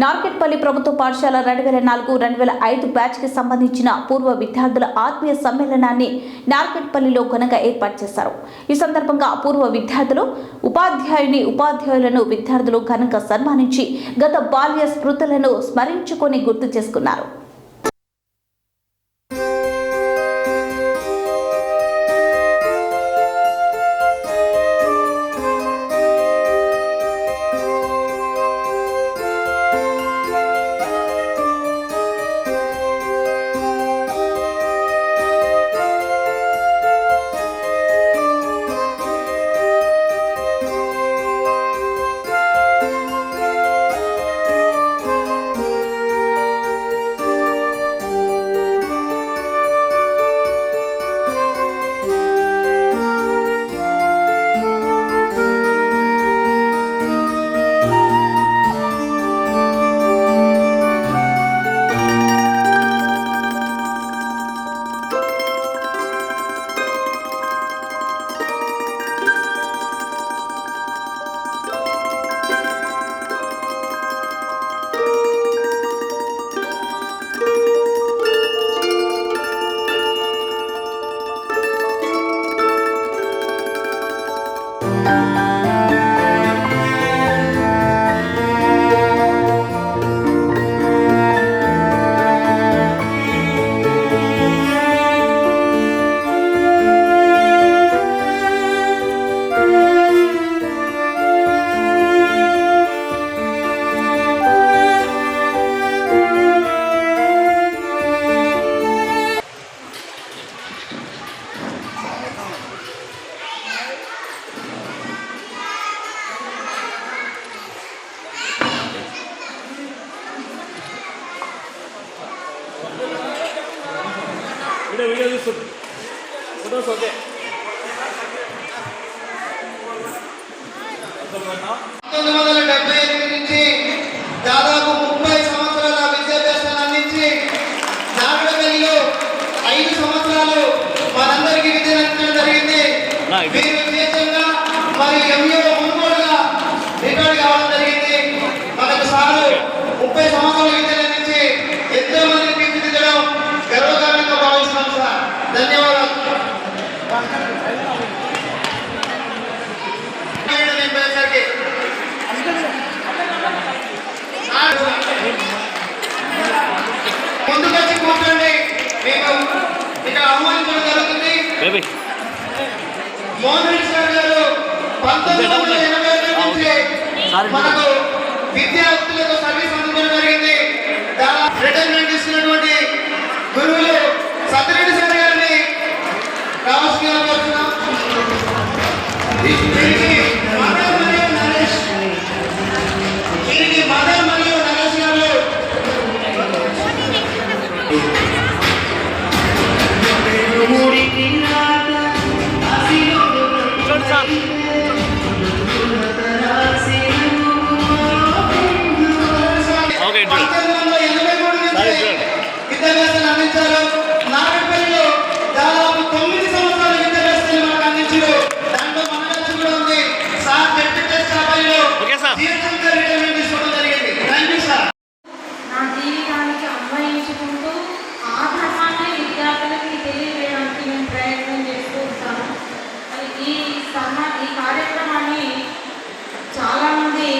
నార్కెట్పల్లి ప్రభుత్వ పాఠశాల 2004-2005 బ్యాచ్ కి సంబంధించిన పూర్వ విద్యార్థుల ఆత్మీయ సమ్మేళనాన్ని నార్కెట్పల్లిలో ఘనంగా ఏర్పాటు చేశారు. ఈ సందర్భంగా పూర్వ విద్యార్థులు ఉపాధ్యాయులను విద్యార్థులు ఘనంగా సన్మానించి గత బాల్య స్మృతులను స్మరించుకొని గుర్తు చేసుకున్నారు. వీడియో చూస్తుంది ఫోటోస్ ఓకే. 1978 నుంచి దాదాపు 30 సంవత్సరాల విద్యాభ్యాసాన్ని అందించి నాగడపల్లిలో 5 సంవత్సరాలు మనందరికీ విద్యను అందించడం జరిగింది. మీరు విశేషంగా మరి ఎంఏ మునుగోడుగా రికార్డు కావడం జరిగింది. మనకు సారు 30 సంవత్సరాల విద్యను అందించి ఎంతో మందిని తీర్చిదిద్దడం గర్వకారణంగా భావిస్తున్నాం సార్. ధన్యవాదాలు. ముందుకొచ్చి కూర్చోండి. మేము ఇక్కడ ఆహ్వానించడం జరుగుతుంది. మోహన్ రెడ్డి సార్ గారు 1981 నుంచి మనకు విద్యార్థులకు సర్వీస్ అందించడం జరిగింది. రిటైర్మెంట్ తీసుకున్నటువంటి గురువులు సత్యరెడ్డి సార్ గారిని రావాల్సిందిగా కోరుతున్నాం. మదర్ మరియు నరేష్ గారు విద్యాభ్యాసాన్ని అందించారు. నాగపల్లిలో దాదాపు 9 సంవత్సరాల విద్యాభ్యాసాన్ని మనకు అందించారు. దాంట్లో మన వచ్చి కూడా ఉంది సార్. రిటైర్మెంట్ తీసుకోవడం జరిగింది. Thank you sir. నా జీవితానికి అన్వయించుకుంటూ ఆ క్రమాన్ని విద్యార్థులకి తెలియజేయడానికి నేను ప్రయత్నం చేస్తూ ఉంటాను. ఈ కార్యక్రమాన్ని చాలామంది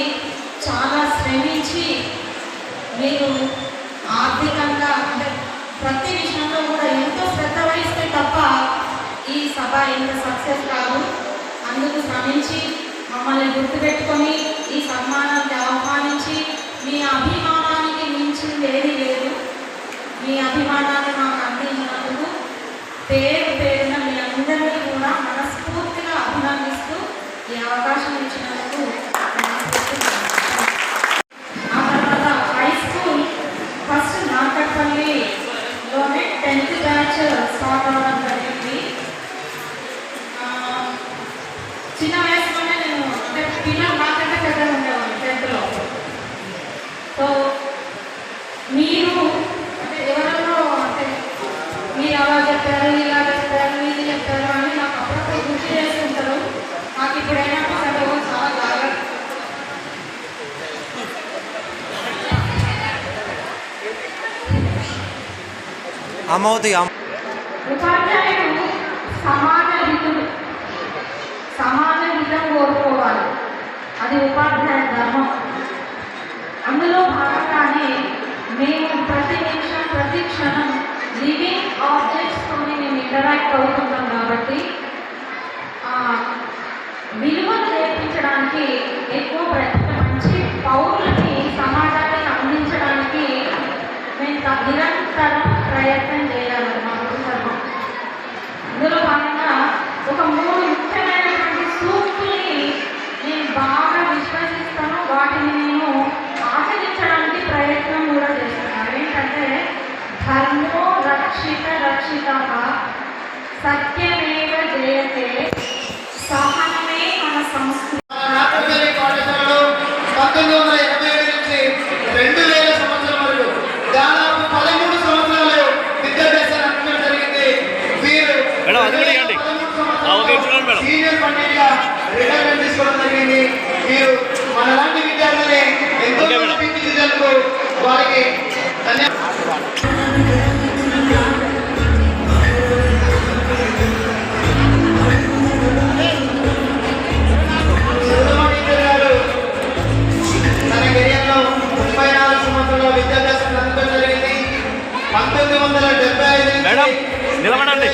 చాలా శ్రమించి మీరు ఆర్థికంగా అంటే ప్రతి విషయంలో కూడా ఎంతో శ్రద్ధ వహిస్తే తప్ప ఈ సభ ఎంత సక్సెస్ కాదు. అందుకు శ్రమించి మమ్మల్ని గుర్తుపెట్టుకొని ఈ సన్మానాన్ని ఆహ్వానించి మీ అభిమానానికి మించింది ఏది లేదు. మీ అభిమానాన్ని మాకు అందించినందుకు పేరున మీ అందరినీ కూడా మనస్ఫూర్తిగా అభినందిస్తూ ఈ అవకాశం ఇచ్చినందుకు. ఆ తర్వాత హై స్కూల్ ఫస్ట్ నార్కెట్పల్లిలోనే 10th బ్యాచ్ స్టార్ట్ అవ్వడం జరిగింది. చిన్న వయసులోనే నేను అంటే పిల్లలు నాకంటే పెద్దగా ఉండేవాళ్ళు 10th. సో మీరు అంటే ఎవరెవరో అంటే మీరు అలా చెప్పారు, ఇలా చెప్పారు, ఇది చెప్పారు అని నాకు అప్పుడప్పుడు గుర్తు చేస్తుంటారు. నాకు ఇప్పుడైనా చాలా అమౌతి ఉపాధ్యాయుడు సమాజ హితం కోరుకోవాలి. అది ఉపాధ్యాయ ధర్మం. అందులో భాగంగానే మేము ప్రతి నిమిషం ప్రతి క్షణం లివింగ్ ఆబ్జెక్ట్స్తోనే మేము ఇంటరాక్ట్ అవుతున్నాం కాబట్టి విలువలు నేర్పించడానికి ఎక్కువ మంచి పౌరులని సమాజానికి అందించడానికి మేము నిరంతరం ప్రయత్నం చేయాలి. మా ధర్మం. అందులో భాగంగా ఒక 3 ముఖ్యమైనటువంటి సూక్తుల్ని నేను బాగా విశ్వసిస్తాను. వాటిని నేను ఆచరించడానికి ప్రయత్నం కూడా చేస్తున్నాను. ఏంటంటే ధర్మో రక్షిత సత్యమేవ జయతే, సహనమే మన సంస్కృతి. పాఠశాలలో 1987 నుంచి 2000 సంవత్సరం వరకు దాదాపు 13 సంవత్సరాలు విద్యాభ్యాసాన్ని అందించడం జరిగింది. వీరు సీనియర్ పండిట్గా రిటైర్మెంట్ తీసుకోవడం జరిగింది. వీరు మనలాంటి విద్యార్థులే ఎంతో మంది తీర్చిదిద్దేందుకు వారికి తన కెరియర్లో 34 సంవత్సరాల విద్యాభ్యాసాన్ని అందించడం జరిగింది. 1975 నిలబడండి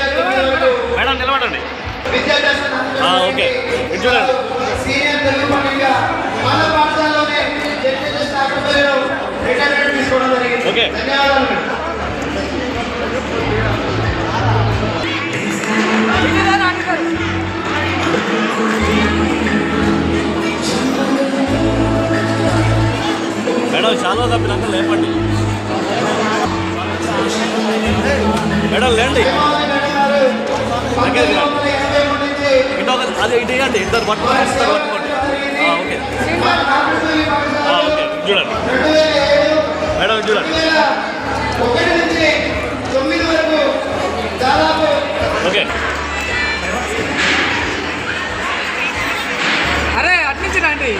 సీనియర్ తెలుగు పండిట్గా మన పాఠశాలలోనే రిటైర్మెంట్ తీసుకోవడం జరిగింది. ధన్యవాదాలు. మేడం చాలా తప్పినాక లేపండి. మేడం లేండి. అది ఇటు ఇద్దరు పట్టుకోండి. ఓకే చూడండి మేడం చూడండి. 1 నుంచి 9 వరకు దాదాపు ఓకే. అరే అట్నుంచి రండి.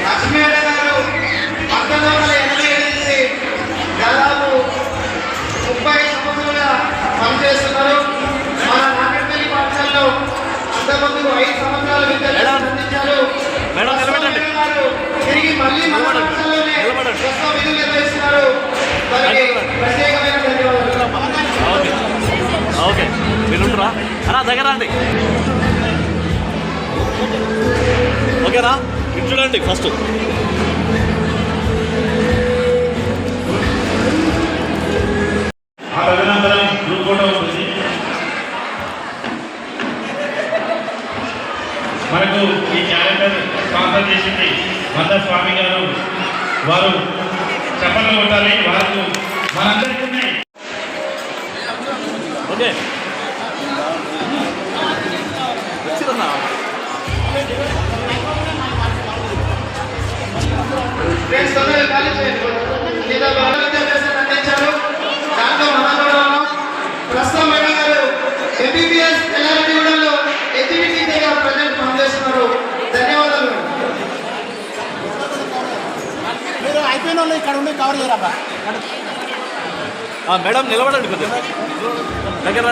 లక్ష్మీనారాయణ గారు 1987 నుంచి దాదాపు 30 సంవత్సరాలుగా పనిచేస్తున్నారు. మన నాగపల్లి పాఠశాలలో అంతకుముందు 5 సంవత్సరాల విద్యాభ్యాసం అందించారు. తిరిగి మళ్ళీ మన పాఠశాలలోనే ప్రస్తుతం విధులు నిర్వహిస్తున్నారు. వారికి ప్రత్యేకమైన ధన్యవాదాలు. ఓకే మీరు ఉంటారా అలా దగ్గర అండి. ఓకేనా ఇటు చూడండి ఫస్ట్. తదనంతరం గ్రూప్ ఫోటో ఉంటుంది. మనకు ఈ క్యాలెండర్ స్పాన్సర్ చేసింది మందర్ స్వామి గారు. వారు చప్పట్లు కొట్టాలి. వారు మనందరికీ ఉన్నాయి. ఓకే ఫ్రెండ్స్ తొందరగా ఖాళీ చేయండి. విద్యాభ్యాసాన్ని అందించారు. దాంట్లో మనందరూ ప్రస్తుతం మేడం గారు ఎంబీబీఎస్ ఎల్ఆర్టీలో ఎగ్జిక్యూటివ్ టీచర్గా ప్రజెంట్ పనిచేస్తున్నారు. ధన్యవాదాలు. మీరు అయిపోయిన వాళ్ళు ఇక్కడ ఉండి కవర్ చేయరా. మేడం నిలబడండి కొద్దిగా దగ్గర.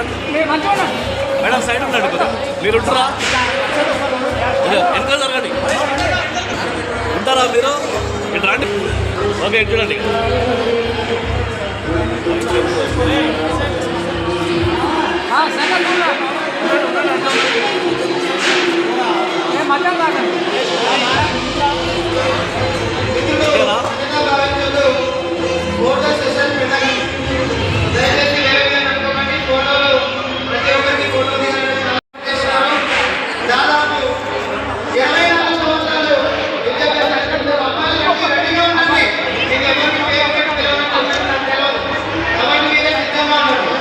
మేడం సైడ్ ఉండండి కొద్దిగా. మీరు ఉంటారా ఎంత జరగండి. ఉంటారా మీరు ఇటు రండి. ఓకే ఇటు చూడండి. ఫోటో సెషన్ పెట్టండి. దయచేసి వేరే అనుకోకండి. ఫోటోలు ప్రతి ఒక్కరికి ఫోటో తీయాలని దాదాపు 24 సంవత్సరాలు విద్యాభ్యాసం అమ్మాయిలు రెడీగా ఉండండి. మీకు ఎవరికి తెలియదు కాబట్టి మీరే సిద్ధంగా ఉండండి.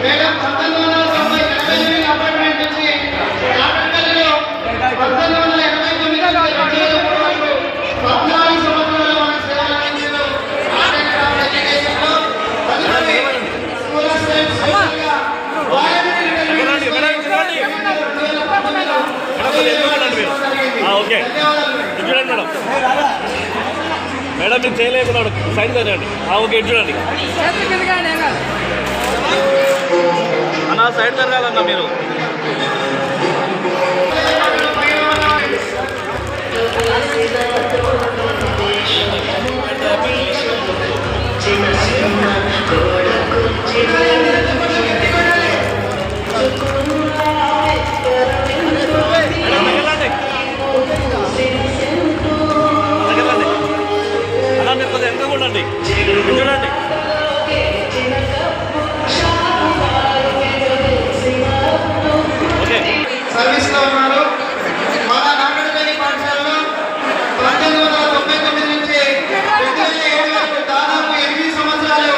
మేడం 1998 అపార్ట్మెంట్ నుంచి నాగపల్లిలో 19 మేడం మేడం మీరు చేయలేకున్నాడు సైడ్ తినండి ఓకే చూడండి అన్న సైడ్ జరగాలన్నా మీరు అలా మీరు కొద్దిగా ఎంత ఉండండి చూడండి ఓకే సర్వీస్లో ఉన్నారు. మన నాగడపల్లి పాఠశాలలో 1999 నుంచి 2007 వరకు దాదాపు 8 సంవత్సరాలు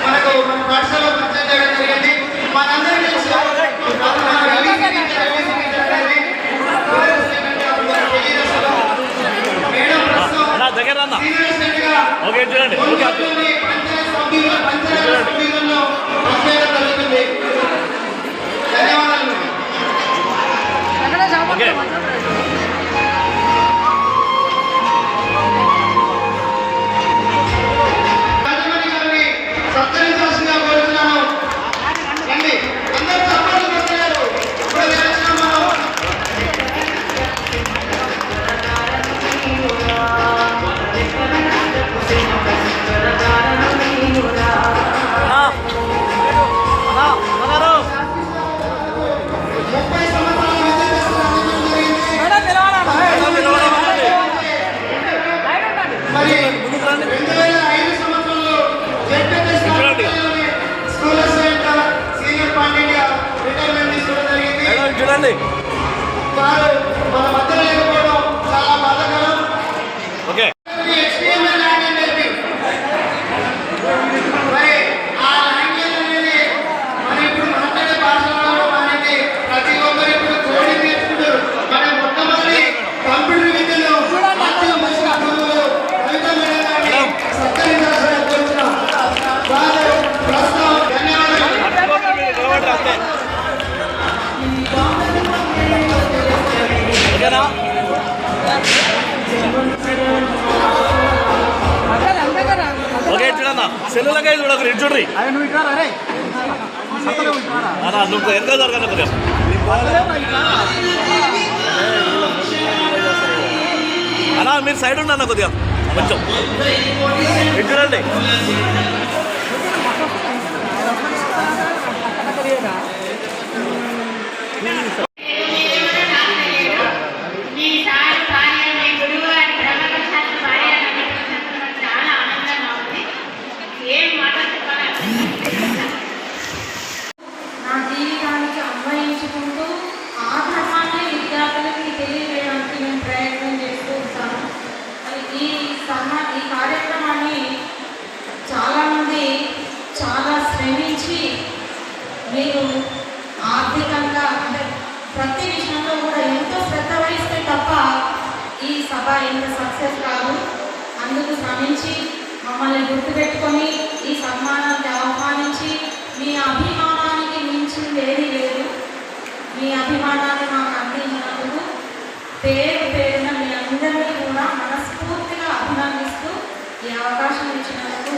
మనకు మన పాఠశాలలో పరిచయం చేయడం జరిగింది. మనందరికీ తెలుసు మేడం ప్రస్తుతం దగ్గర అన్న సీనియర్ స్టూడెంట్గా ఓకే చూడండి పంచాయతీ సభ్యులలో పనిచేయడం జరుగుతుంది. ధన్యవాదాలు. ఓకే రాజమణి గారిని సత్కరించాల్సిందిగా కోరుతున్నాను. రండి అందరూ చప్పట్లు కొట్టారు. ఇప్పుడు వేసిన మనం అన్నారు 30 సంవత్సరాల విద్యాభ్యాసం అందించడం జరిగింది. మరి 2005 సంవత్సరంలో జెడ్పీఎస్ స్కూల్ అసిస్టెంట్ సీనియర్ పాండేగా రిటైర్మెంట్ తీసుకోవడం జరిగింది. మేడం చూడండి వారు మన మధ్య లేకపోవడం చాలా బాధాకరం. ఓకే HTML లాంగ్వేజ్ నేర్పి మరి ఆ లాంగ్వేజ్ అనేది మరి ఇప్పుడు మాట్లాడే భాషలో అనేది ప్రతి ఒక్కరు ఇప్పుడు కోడింగ్ నేర్చుకుంటారు. మన మొట్టమొదటి కంప్యూటర్ విద్యలో ఆర్థిక భాషా గురువులు కవిత మేడం గారిని సత్కరించాల్సిన కోరుతున్నాం. వారు ప్రస్తుతం ధన్యవాదాలు. నిలబడి అంతే ఓకేనా ఓకే చూడన్నా సెల్లులకై చూడకు ఇటు చూడ్రి అన్నా నువ్వు ఎంత జరగాలి కొద్దిగా అన్నా మీరు సైడ్ ఉండి అన్న కొద్దిగా కొంచెం ఇటు చూడండి మీ సార్ భార్య మీ గురువు అని బ్రహ్మశాస్త్ర భార్య చాలా ఆనందంగా ఉంది. ఏం మాట చెప్పాలి నా జీవితానికి అన్వయించుకుంటూ ఆ ధర్మాన్ని విద్యార్థులకి తెలియజేయడానికి నేను ప్రయత్నం చేస్తూ ఉంటాను. మరి ఈ కార్యక్రమాన్ని చాలామంది చాలా శ్రమించి మీరు ఆర్థికంగా అంటే ప్రతి విషయంలో కూడా ఎంతో శ్రద్ధ వహిస్తే తప్ప ఈ సభ ఎంత సక్సెస్ కాదు. అందుకు శ్రమించి మమ్మల్ని గుర్తుపెట్టుకొని ఈ సన్మానానికి ఆహ్వానించి మీ అభిమానానికి మించింది ఏది లేదు. మీ అభిమానాన్ని మాకు అందించినందుకు పేరు పేరున మీ అందరినీ కూడా మనస్ఫూర్తిగా అభినందిస్తూ ఈ అవకాశం ఇచ్చినందుకు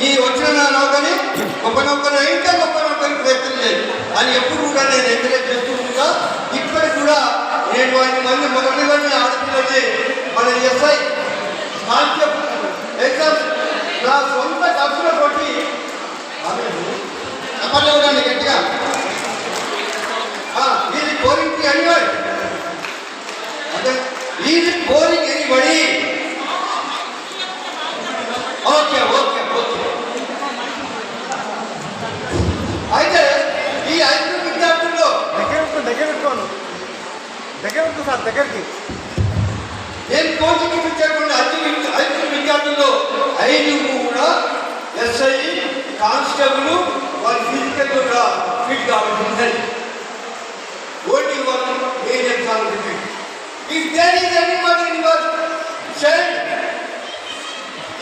ఈ వచ్చిన నౌకని గొప్ప నౌకను ఇంకా గొప్ప నౌకని ప్రయత్నం చేయాలి అని ఎప్పుడు కూడా నేను ఎంకరేజ్ చేస్తూ ఉంటా. ఇప్పటికి కూడా నేను 5 మంది మొదటిగానే ఆడపిల్లలకి మన ఎస్ఐ కాన్సెప్ట్ ఎగ్జామ్స్ నా సొంత ఖర్చుల కొట్టి చెప్పలేవుగానే గట్టిగా ఇది బోరింగ్ ఎనీబడి అంటే ఇది boring anybody okay okay okay. అయితే ఈ 5 విద్యార్థుల్లో దగ్గరకు సార్ దగ్గరికి నేను కోచింగ్ ఇచ్చేటువంటి 5 విద్యార్థుల్లో 5 కూడా ఎస్ఐ కానిస్టేబుల్ వారి ఫిజికల్ కూడా ఫిట్ కాబట్టి ఉంటుంది. Only one main exam repeat. If there is anybody in your child,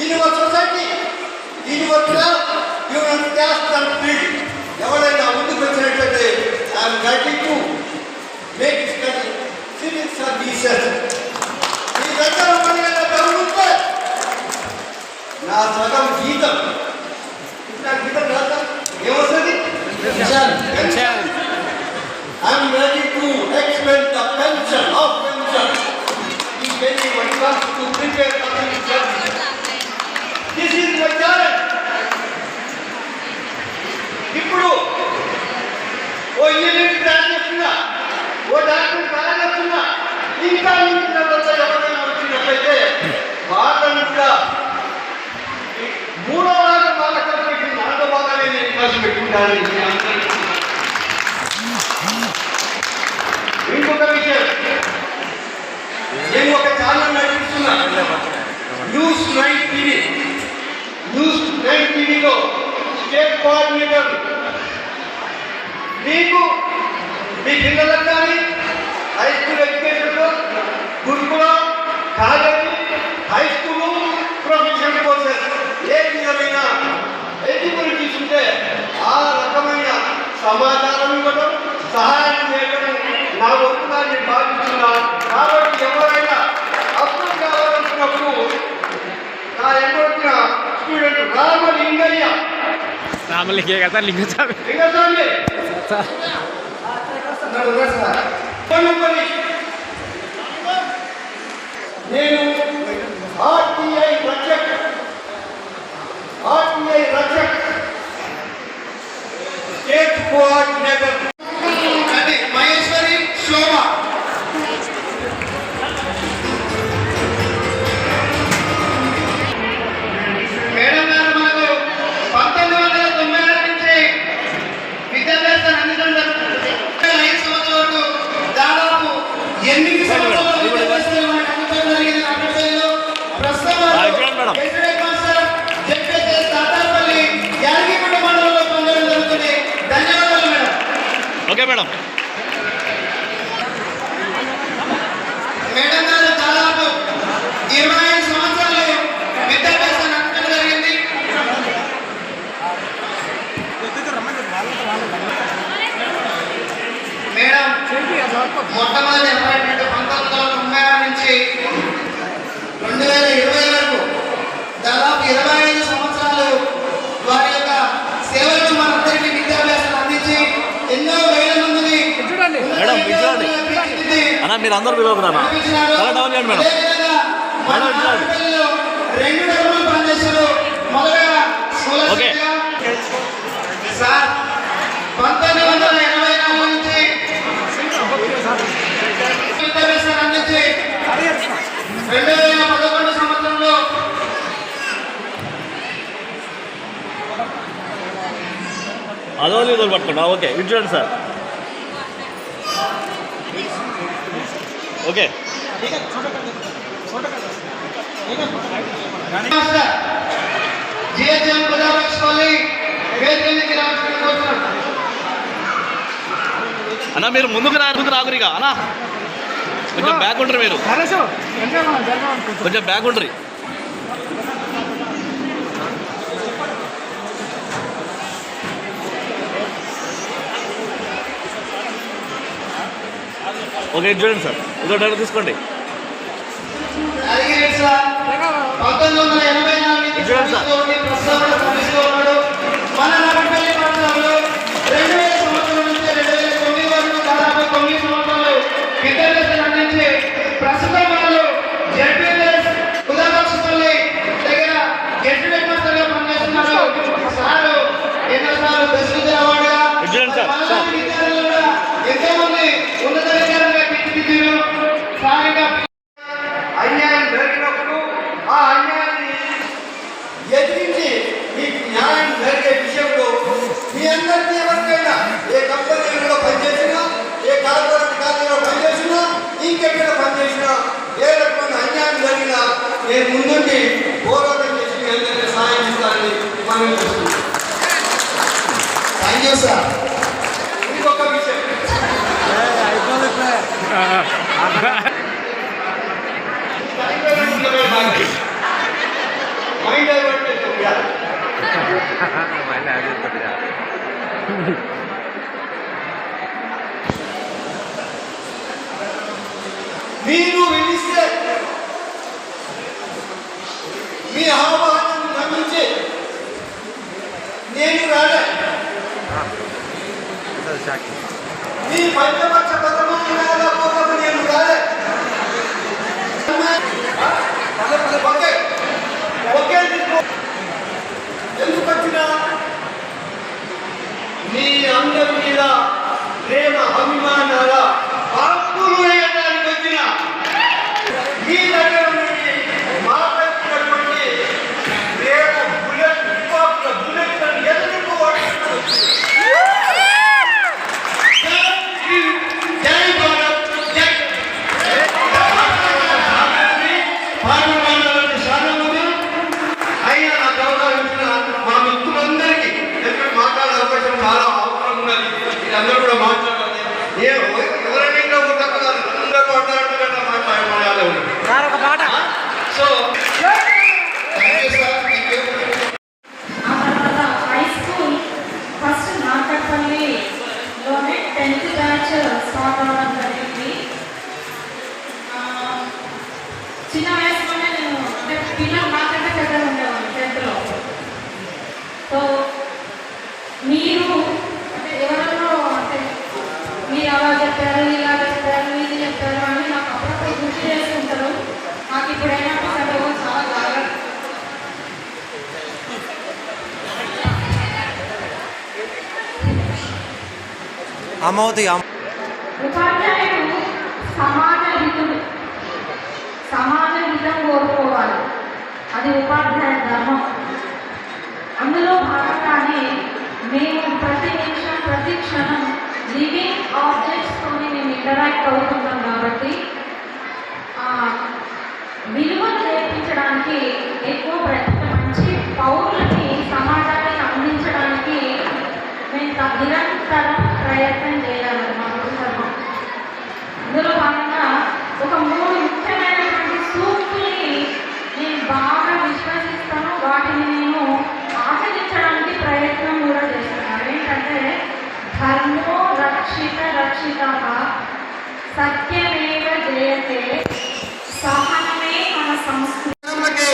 in your society, in your class, you will cast and feel. ఎవరైనా ముందుకు వచ్చినట్లయితే I'm ready to to prepare for the exam. This is my challenge. ఇప్పుడు ఓ engineering plan చేస్తున్నా, ఓ doctor plan చేస్తున్నా, ఇంకా మించిన ఎవరైనా వచ్చినట్లయితే వాళ్ళని కూడా మూడో భాగం వాళ్ళ ఖర్చు పెట్టి నాలుగో భాగాన్ని నేను ఖర్చు పెట్టుకుంటాను. ఇంకొక విషయం, నేను ఒక ఛానల్ నడిపిస్తున్నా, న్యూస్ 9 టీవీ. న్యూస్ 9 టీవీలో స్టేట్ కోఆర్డినేటర్ మీకు మీ పిల్లలకు కానీ హై స్కూల్ ఎడ్యుకేషన్లో గురుకులం, college, high school, professional courses ఏ విధమైన ఎడ్యుకేషన్ ఉంటే ఆ రకమైన సమాచారం ఇవ్వడం, సహాయం చేయడం నా వంతుగా నేను భావిస్తున్నా. కాబట్టి ఎవరైనా అప్లై కావాలనుకున్నప్పుడు నా ఎన్నోటిన స్టూడెంట్ రామలింగయ్య లింగస్వామి నేను RTI Rakshak state coordinator Maheshwari Shobha. Madam గారు మనకు 1996 నుంచి విద్యాభ్యాసాన్ని అందించడం 5 సంవత్సరాలు దాదాపు 8 సంవత్సరాలు విద్యాభ్యాసాన్ని మనకు అందించడం జరిగింది. అప్పటిలో ప్రస్తుతం తాతాపల్లి యాదగిరిగుట్ట మండలంలో పొందడం జరుగుతుంది. ధన్యవాదాలు మేడం. Okay madam. మేడం గారు దాదాపు 25 సంవత్సరాలు విద్యాభ్యాసాన్ని అందించడం జరిగింది. మేడం మొట్టమొదటి అపాయింట్మెంట్ 1996 నుంచి 2020 వరకు దాదాపు 25 సంవత్సరాలు వారి యొక్క సేవలను మనందరికీ విద్యాభ్యాసాలు అందించి ఎన్నో వేల మందిని మేడం చూడండి అన్న, మీరు అందరూ పిలవకున్నా చాలా డౌన్ చేయండి మేడం. మేడం చూడండి. 2 డబ్బులు పనిచేశారు. మొదటగా ఓకే సార్ 1984 నుంచి విద్యాభ్యాసాన్ని అందించి 2011 సంవత్సరంలో అదో ఇదో పట్టుకోండి. ఓకే ఇది చూడండి సార్. ఓకే జిహెచ్ఎం ప్రజాపక్షాలి వేదికకి రావాల్సిందిగా కోరుతున్నాను. అన్న మీరు ముందుకు రాగురిగా అన్న, కొంచెం బ్యాక్ ఉంటారు, మీరు కొంచెం బ్యాక్ ఉంటారు. ఓకే ఇది చూడండి సార్, ఇదో డైరెక్ట్ తీసుకోండి. 1984 ప్రస్తావన సమస్యలో ఉన్నాడు. మన నాగపల్లి ప్రాంతంలో 2000 సంవత్సరం నుంచి 2009 వరకు దాదాపు 9 సంవత్సరాలు విద్యాభ్యాసాన్ని అందించి ప్రస్తుతం వాళ్ళు జడ్పీఎస్ ఉదాపక్షపల్లి దగ్గర గెస్ట్ మాస్టర్గా పనిచేస్తున్నారు. సారు ఎన్నోసార్లు బెస్ట్ విద్య అవార్డుగా విద్యార్థులు కూడా ఎంతో మంది ఉన్నత విద్యార్థులుగా తీర్చిదిద్దారు. స్థానిక అన్యాయం జరిగినప్పుడు ఆ అన్యాయాన్ని ఎదిరించి మీకు న్యాయం జరిగే విషయంలో మీ అందరికీ ఎవరికైనా ఏ కంపెనీలో పనిచేసినా, ఏ కార్పొరేట్ కార్యాలయంలో పనిచేసినా, ఇంకెక్కడ పనిచేసినా, ఏ రకమైన అన్యాయం జరిగినా నేను ముందుండి పోరాటం చేసి మీ అందరికీ సహాయం ఇస్తానని మనం చూస్తున్నాం. Thank you sir. ఇంకొక విషయం, మైండ్ డైవర్ట్ చేస్తున్నారు. మీరు వినిస్తే మీ ఆహ్వానాన్ని గమనించి నేను రాలే, మీ పంచపక్ష పదము నేను రాలే. అమౌతి ఉపాధ్యాయుడు సమాజ హితం కోరుకోవాలి. అది ఉపాధ్యాయ ధర్మం. అందులో భాగంగానే మేము ప్రతి నిమిషం ప్రతి క్షణం లివింగ్ ఆబ్జెక్ట్స్తోని మేము ఇంటరాక్ట్ అవుతున్నాం కాబట్టి విలువలు నేర్పించడానికి ఎక్కువ మంచి పౌరులని సమాజానికి అందించడానికి మేము నిరంతరం ప్రయత్నం చేయాలి. మా ధర్మం. ఇందులో భాగంగా ఒక 3 ముఖ్యమైనటువంటి సూక్తుల్ని నేను బాగా విశ్వసిస్తాను. వాటిని నేను ఆచరించడానికి ప్రయత్నం కూడా చేస్తున్నాను. ఏంటంటే ధర్మో రక్షిత సత్యమేవ జయతే, సహనమే మన సంస్కృతి.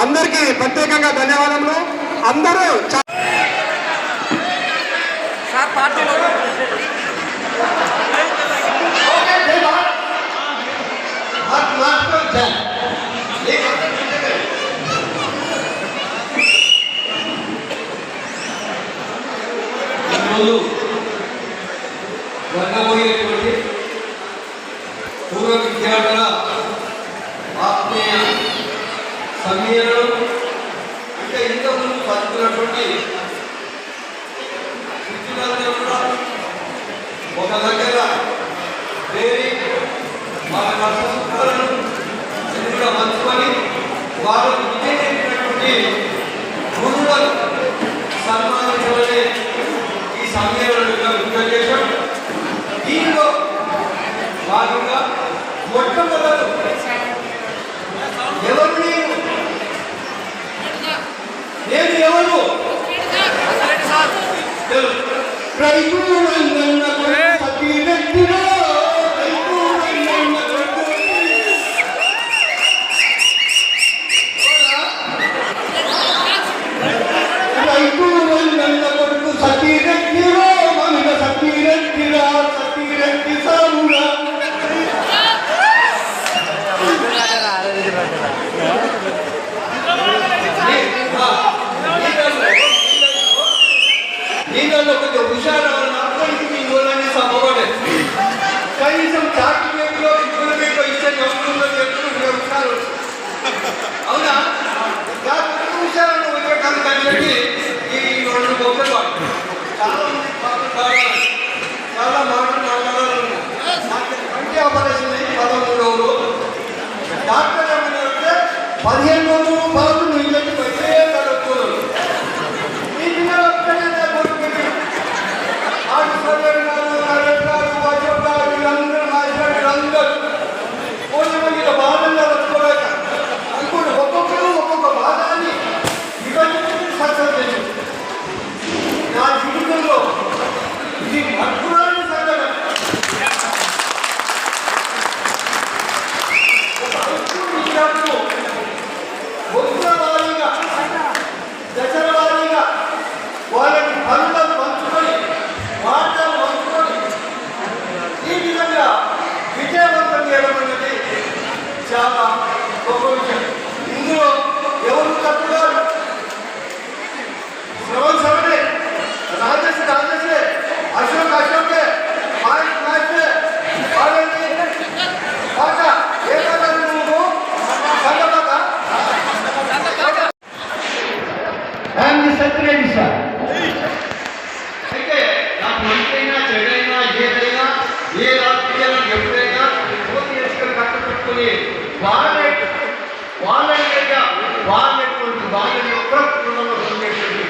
అందరికీ ప్రత్యేకంగా ధన్యవాదములు. అందరూ సార్ పార్టీలో జరగబోయేటువంటి పూర్వ విద్యార్థుల ఆత్మీయ సమ్మేళనం అంటే ఇంతకుముందు చదువుకున్నటువంటి విద్యార్థులు కూడా ఒక దగ్గర వేరే వాళ్ళ కష్టసుఖాలను కూడా పంచుకొని వారు విజయించినటువంటి గురువులు సన్మానించమనే ఈ సమ్మేళనంగా ఉద్దేశం. దీనిలో భాగంగా మొట్టమొదలు ఎవరు నేను ఎవరు రైతు నీళ్ళలో కొంచెం హుషారు అప్పటికి మీ ఊళ్ళని సభపడే కనీసం చాటి వేపులో ఇద్దరు మీకు ఇచ్చే గౌరవంలో చెప్తూ హుషారు. అవునా? హుషారు వచ్చేటానికి కలిసి ఈ 2 బొమ్మలు చాలా మంది చాలా మాటలు మాట్లాడాలన్నా కంటి ఆపరేషన్ 13 రోజులు డాక్టర్ ఏమంటే 15 రోజులు బాబు నీళ్ళకి వచ్చే కలుపుకోరు. ఈ పిల్లలు ఒక్కడే బాధంగా వచ్చుకోలేక అనుకోండి. ఒక్కొక్కరు ఒక్కొక్క బాధాన్ని ఇవన్నీ సక్సెస్ చేసి నా జీవితంలో ఇది అద్భుతాన్ని సంఘటన. ఒక హైస్కూల్ విద్యార్థులు వంతుల వారీగా దశల వారీగా వాళ్ళని పనులను పంచుకొని వార్తలు పంచుకొని ఈ విధంగా విజయవంతం చేయడం అనేది చాలా గొప్ప విషయం. ఇందులో ఎవరు తప్పుగా శ్రవణ్ శ్రవణే, రాజేష్ రాజేషే, అశోక్ అశోకే, మాయక్ మాయకే, వాళ్ళని బాక ఏకాగా నువ్వు సంగబాక అండ్ సత్యనేమి సార్. అయితే నాకు మంచిదైనా చెడైనా ఏదైనా ఏ రాజకీయాలను ఎప్పుడైనా మోదీ ఎన్నికలు కట్టపెట్టుకుని వాళ్ళని ప్రకృతంలో ఉండేటువంటి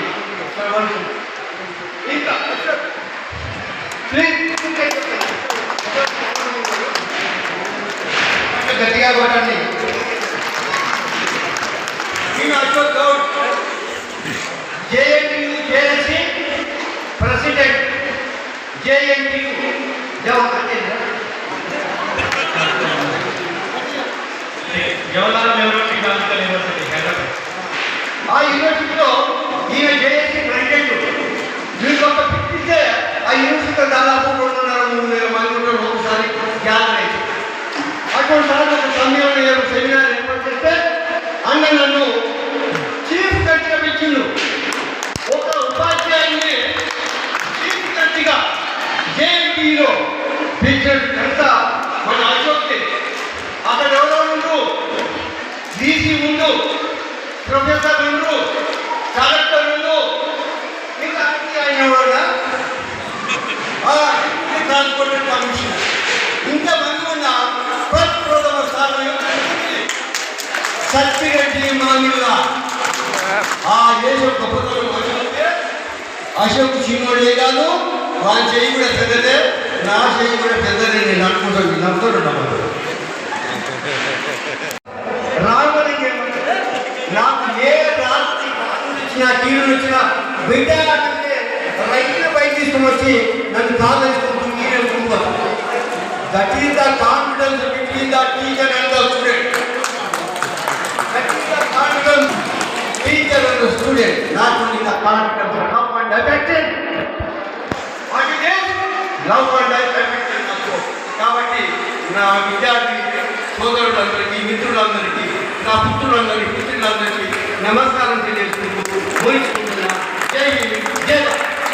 ఇంకా గట్టిగా కొట్టండి. నేను Ashok Goud, JNTU JNC president, JNTU Jawaharlal Nehru technological university Hyderabad. ఆ యూనివర్సిటీలో ఈయన జేఎన్సీ ప్రెసిడెంట్. వీళ్ళు ఒక పిక్కిస్తే ఆ యూనివర్సిటీలో దాదాపు 2,500-3,000 మంది ఉంటారు ఒకసారి గ్యాదర్ అయితే. అటువంటి సార్లు ఒక సమ్మేళనం సెమినార్ ఏర్పాటు చేస్తే అన్న నన్ను చీఫ్ గెస్ట్గా పిలిచిండు. ఒక ఉపాధ్యాయుని చీఫ్ గెస్ట్గా జేఎన్టీ ప్రొఫెసర్ ఉండు, కలెక్టర్ ఉండు, ఇంకా అయిన వాళ్ళ ట్రాన్స్పోర్ట్ కమిషన్ ఇంతమంది ఉన్న ప్రప్రథమ స్థానంలో సత్యరెడ్డి మామిళ్ళ ఆ దేశ గొప్పతనం అంటే అశోక్ చిన్నోడే కాదు, వాళ్ళ చెయ్యి కూడా పెద్దదే, నా చెయ్యి కూడా పెద్దదే. నేను అనుకుంటాను నమ్ముతాడు రామలింగం నాకు ఏ రాత్రి వచ్చినా కీళ్ళు వచ్చినా బిడ్డ అంటే రైతుల పై తీసుకుని వచ్చి నన్ను కాదనుకుంటూ మీరే కుంటారు. That is the confidence between the teacher and the student. That is the confidence teacher and the student, not only the confidence of love and affection. What it is love and affection. కాబట్టి నా విద్యార్థి సోదరులందరికీ, మిత్రులందరికీ, నా పుత్రులందరికీ నమస్కారం తెలియజేస్తున్నాను.